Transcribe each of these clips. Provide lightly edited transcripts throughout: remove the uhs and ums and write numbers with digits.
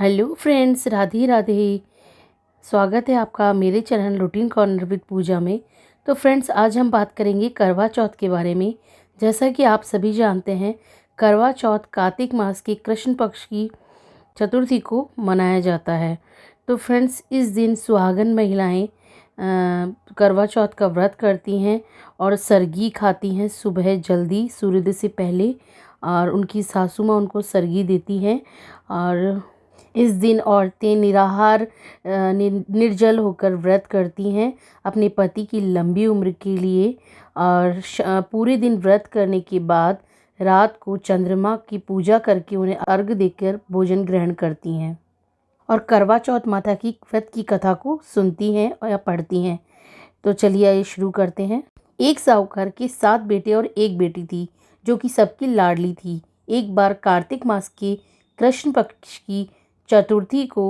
Hello friends, Radhe Radhe. स्वागत है आपका मेरे चैनल रूटीन कॉर्नर विद पूजा में। तो फ्रेंड्स, आज हम बात करेंगे करवा चौथ के बारे में। जैसा कि आप सभी जानते हैं, करवा चौथ कार्तिक मास के कृष्ण पक्ष की चतुर्थी को मनाया जाता है। तो फ्रेंड्स, इस दिन सुहागन महिलाएं करवा चौथ का व्रत करती हैं और सरगी खाती हैं सुबह जल्दी सूर्योदय से पहले, और उनकी सासू माँ उनको सरगी देती हैं। और इस दिन औरतें निराहार निर्जल होकर व्रत करती हैं अपने पति की लंबी उम्र के लिए। और पूरे दिन व्रत करने के बाद रात को चंद्रमा की पूजा करके उन्हें अर्घ्य देकर भोजन ग्रहण करती हैं और करवा चौथ माता की व्रत की कथा को सुनती हैं या पढ़ती हैं। तो चलिए ये शुरू करते हैं। एक साहूकार के 7 बेटे और एक बेटी थी, जो कि सबकी लाडली थी। एक बार कार्तिक मास के कृष्ण पक्ष की चतुर्थी को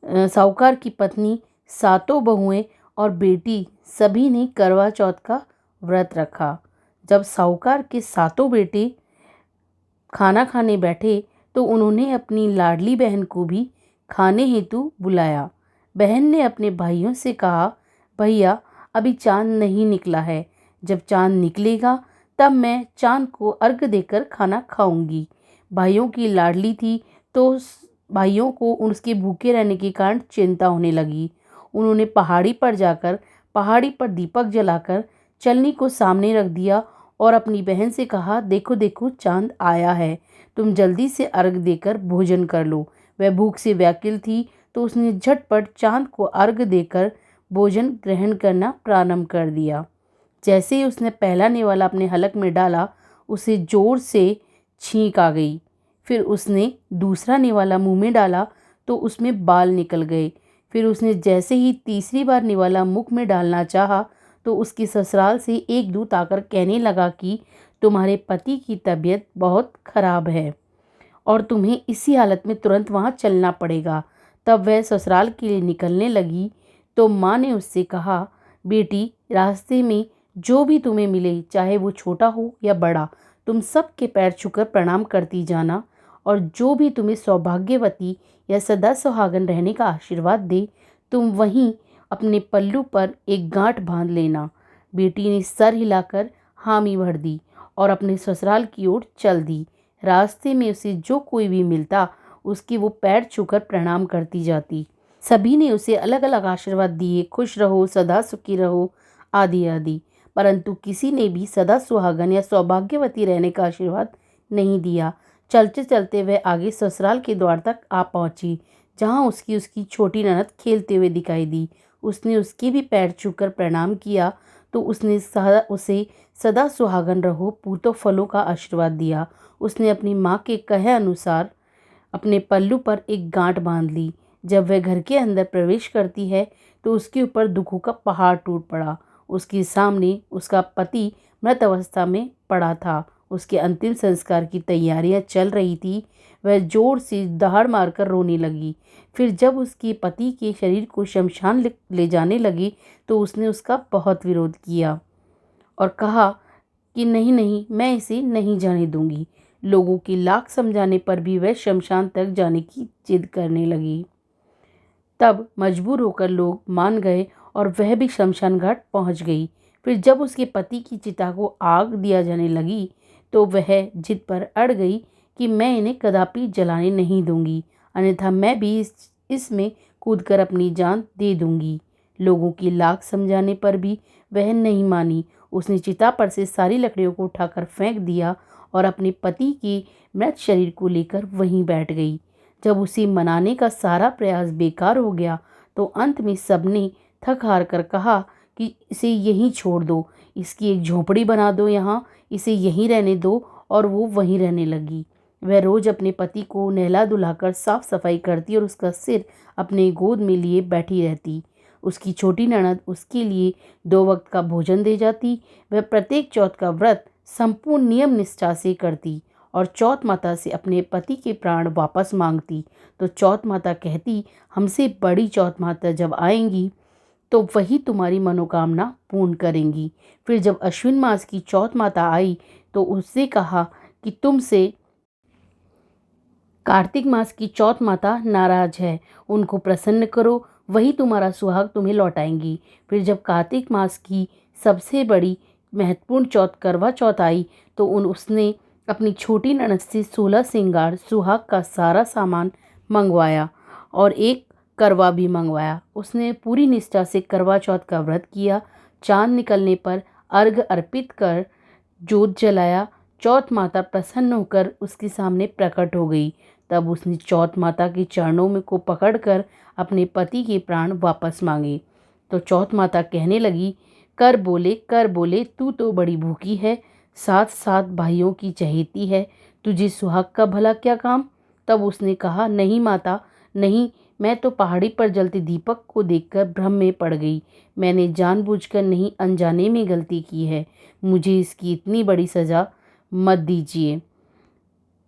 साहूकार की पत्नी, सातों बहुएं और बेटी सभी ने करवा चौथ का व्रत रखा। जब साहूकार के सातों बेटे खाना खाने बैठे तो उन्होंने अपनी लाडली बहन को भी खाने हेतु बुलाया। बहन ने अपने भाइयों से कहा, भैया, अभी चांद नहीं निकला है। जब चांद निकलेगा तब मैं चांद को अर्घ्य देकर खाना खाऊंगी। भाइयों की लाडली थी तो भाइयों को उसके भूखे रहने के कारण चिंता होने लगी। उन्होंने पहाड़ी पर जाकर पहाड़ी पर दीपक जलाकर चलनी को सामने रख दिया और अपनी बहन से कहा, देखो देखो, चांद आया है, तुम जल्दी से अर्घ देकर भोजन कर लो। वह भूख से व्याकुल थी तो उसने झटपट चांद को अर्घ देकर भोजन ग्रहण करना प्रारंभ कर दिया। जैसे ही उसने पहला निवाला अपने हलक में डाला, उसे जोर से छींक आ गई। फिर उसने दूसरा निवाला मुंह में डाला तो उसमें बाल निकल गए। फिर उसने जैसे ही तीसरी बार निवाला मुख में डालना चाहा तो उसकी ससुराल से एक दूत आकर कहने लगा कि तुम्हारे पति की तबीयत बहुत खराब है और तुम्हें इसी हालत में तुरंत वहाँ चलना पड़ेगा। तब वह ससुराल के लिए निकलने लगी तो माँ ने उससे कहा, बेटी, रास्ते में जो भी तुम्हें मिले, चाहे वो छोटा हो या बड़ा, तुम सबके पैर छूकर प्रणाम करती जाना, और जो भी तुम्हें सौभाग्यवती या सदा सुहागन रहने का आशीर्वाद दे, तुम वहीं अपने पल्लू पर एक गांठ बांध लेना। बेटी ने सर हिलाकर हामी भर दी और अपने ससुराल की ओर चल दी। रास्ते में उसे जो कोई भी मिलता उसके वो पैर छूकर प्रणाम करती जाती। सभी ने उसे अलग अलग आशीर्वाद दिए, खुश रहो, सदा सुखी रहो, आदि आदि, परंतु किसी ने भी सदा सुहागन या सौभाग्यवती रहने का आशीर्वाद नहीं दिया। चलते चलते वह आगे ससुराल के द्वार तक आ पहुंची, जहां उसकी छोटी ननद खेलते हुए दिखाई दी। उसने उसके भी पैर छूकर प्रणाम किया तो उसने उसे सदा सुहागन रहो, पूतों फलों का आशीर्वाद दिया। उसने अपनी माँ के कहे अनुसार अपने पल्लू पर एक गांठ बांध ली। जब वह घर के अंदर प्रवेश करती है तो उसके ऊपर दुखों का पहाड़ टूट पड़ा। उसके सामने उसका पति मृत अवस्था में पड़ा था। उसके अंतिम संस्कार की तैयारियां चल रही थी। वह जोर से दहाड़ मारकर रोने लगी। फिर जब उसके पति के शरीर को शमशान ले जाने लगी तो उसने उसका बहुत विरोध किया और कहा कि नहीं नहीं, मैं इसे नहीं जाने दूंगी। लोगों की लाख समझाने पर भी वह शमशान तक जाने की जिद करने लगी। तब मजबूर होकर लोग मान गए और वह भी शमशान घाट पहुंच गई। फिर जब उसके पति की चिता को आग दिया जाने लगी तो वह जिद पर अड़ गई कि मैं इन्हें कदापि जलाने नहीं दूंगी, अन्यथा मैं भी इसमें कूदकर अपनी जान दे दूंगी। लोगों की लाख समझाने पर भी वह नहीं मानी। उसने चिता पर से सारी लकड़ियों को उठाकर फेंक दिया और अपने पति के मृत शरीर को लेकर वहीं बैठ गई। जब उसे मनाने का सारा प्रयास बेकार हो गया तो अंत में सबने थक हार कर कहा कि इसे यहीं छोड़ दो, इसकी एक झोपड़ी बना दो, यहाँ इसे यहीं रहने दो। और वो वहीं रहने लगी। वह रोज अपने पति को नहला धुलाकर साफ सफाई करती और उसका सिर अपने गोद में लिए बैठी रहती। उसकी छोटी ननद उसके लिए 2 वक्त का भोजन दे जाती। वह प्रत्येक चौथ का व्रत संपूर्ण नियम निष्ठा से करती और चौथ माता से अपने पति के प्राण वापस मांगती। तो चौथ माता कहती, हमसे बड़ी चौथ माता जब आएंगी तो वही तुम्हारी मनोकामना पूर्ण करेंगी। फिर जब अश्विन मास की चौथ माता आई तो उससे कहा कि तुमसे कार्तिक मास की चौथ माता नाराज है, उनको प्रसन्न करो, वही तुम्हारा सुहाग तुम्हें लौटाएंगी। फिर जब कार्तिक मास की सबसे बड़ी महत्वपूर्ण चौथ करवा चौथ आई तो उसने अपनी छोटी ननद से 16 श्रृंगार सुहाग का सारा सामान मंगवाया और एक करवा भी मंगवाया। उसने पूरी निष्ठा से करवा चौथ का व्रत किया। चांद निकलने पर अर्घ अर्पित कर जोत जलाया। चौथ माता प्रसन्न होकर उसके सामने प्रकट हो गई। तब उसने चौथ माता के चरणों में को पकड़कर अपने पति के प्राण वापस मांगे। तो चौथ माता कहने लगी, कर बोले तू तो बड़ी भूखी है, 7 भाइयों की चहेती है, तुझे सुहाग का भला क्या काम। तब उसने कहा, नहीं माता नहीं, मैं तो पहाड़ी पर जलते दीपक को देखकर भ्रम में पड़ गई। मैंने जानबूझकर नहीं, अनजाने में गलती की है। मुझे इसकी इतनी बड़ी सज़ा मत दीजिए।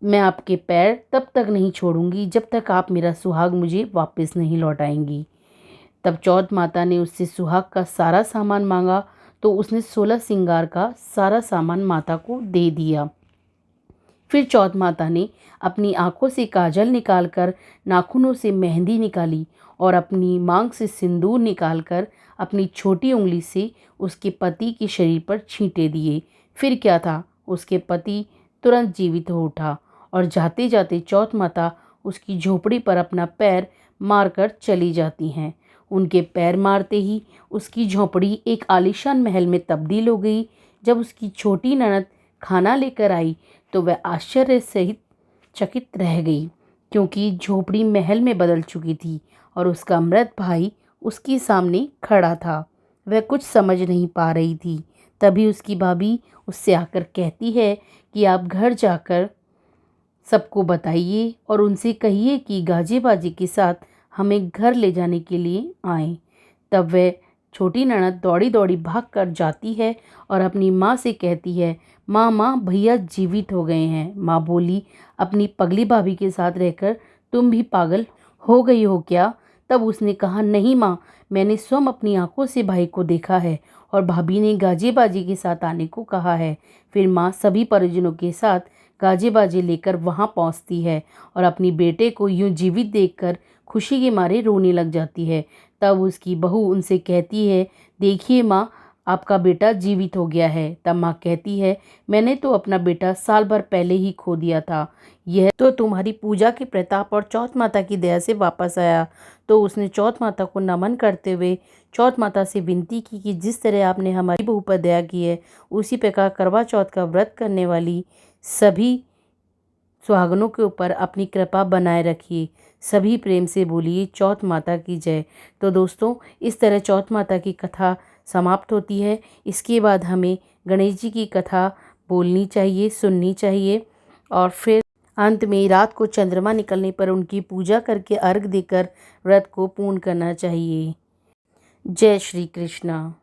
मैं आपके पैर तब तक नहीं छोड़ूंगी जब तक आप मेरा सुहाग मुझे वापस नहीं लौटाएंगी। तब चौथ माता ने उससे सुहाग का सारा सामान मांगा तो उसने 16 श्रृंगार का सारा सामान माता को दे दिया। फिर चौथ माता ने अपनी आंखों से काजल निकालकर, नाखूनों से मेहंदी निकाली और अपनी मांग से सिंदूर निकालकर अपनी छोटी उंगली से उसके पति के शरीर पर छींटे दिए। फिर क्या था, उसके पति तुरंत जीवित हो उठा और जाते जाते चौथ माता उसकी झोपड़ी पर अपना पैर मारकर चली जाती हैं। उनके पैर मारते ही उसकी झोपड़ी एक आलीशान महल में तब्दील हो गई। जब उसकी छोटी ननद खाना लेकर आई तो वह आश्चर्य सहित चकित रह गई, क्योंकि झोपड़ी महल में बदल चुकी थी और उसका मृत भाई उसके सामने खड़ा था। वह कुछ समझ नहीं पा रही थी। तभी उसकी भाभी उससे आकर कहती है कि आप घर जाकर सबको बताइए और उनसे कहिए कि गाजे बाजे के साथ हमें घर ले जाने के लिए आएं। तब वह छोटी ननद दौड़ी दौड़ी भाग कर जाती है और अपनी माँ से कहती है, माँ भैया जीवित हो गए हैं। माँ बोली, अपनी पगली भाभी के साथ रहकर तुम भी पागल हो गई हो क्या। तब उसने कहा, नहीं माँ, मैंने स्वयं अपनी आंखों से भाई को देखा है और भाभी ने गाजे बाजे के साथ आने को कहा है। फिर माँ सभी परिजनों के साथ गाजे बाजे लेकर वहाँ पहुँचती है और अपनी बेटे को यूं जीवित देखकर खुशी के मारे रोने लग जाती है। तब उसकी बहू उनसे कहती है, देखिए माँ, आपका बेटा जीवित हो गया है। तब माँ कहती है, मैंने तो अपना बेटा साल भर पहले ही खो दिया था, यह तो तुम्हारी पूजा के प्रताप और चौथ माता की दया से वापस आया। तो उसने चौथ माता को नमन करते हुए चौथ माता से विनती की कि जिस तरह आपने हमारी बहू पर दया की है, उसी प्रकार करवा चौथ का व्रत करने वाली सभी सुहागनों के ऊपर अपनी कृपा बनाए रखिए। सभी प्रेम से बोलिए, चौथ माता की जय। तो दोस्तों, इस तरह चौथ माता की कथा समाप्त होती है। इसके बाद हमें गणेश जी की कथा बोलनी चाहिए, सुननी चाहिए और फिर अंत में रात को चंद्रमा निकलने पर उनकी पूजा करके अर्घ देकर व्रत को पूर्ण करना चाहिए। जय श्री कृष्णा।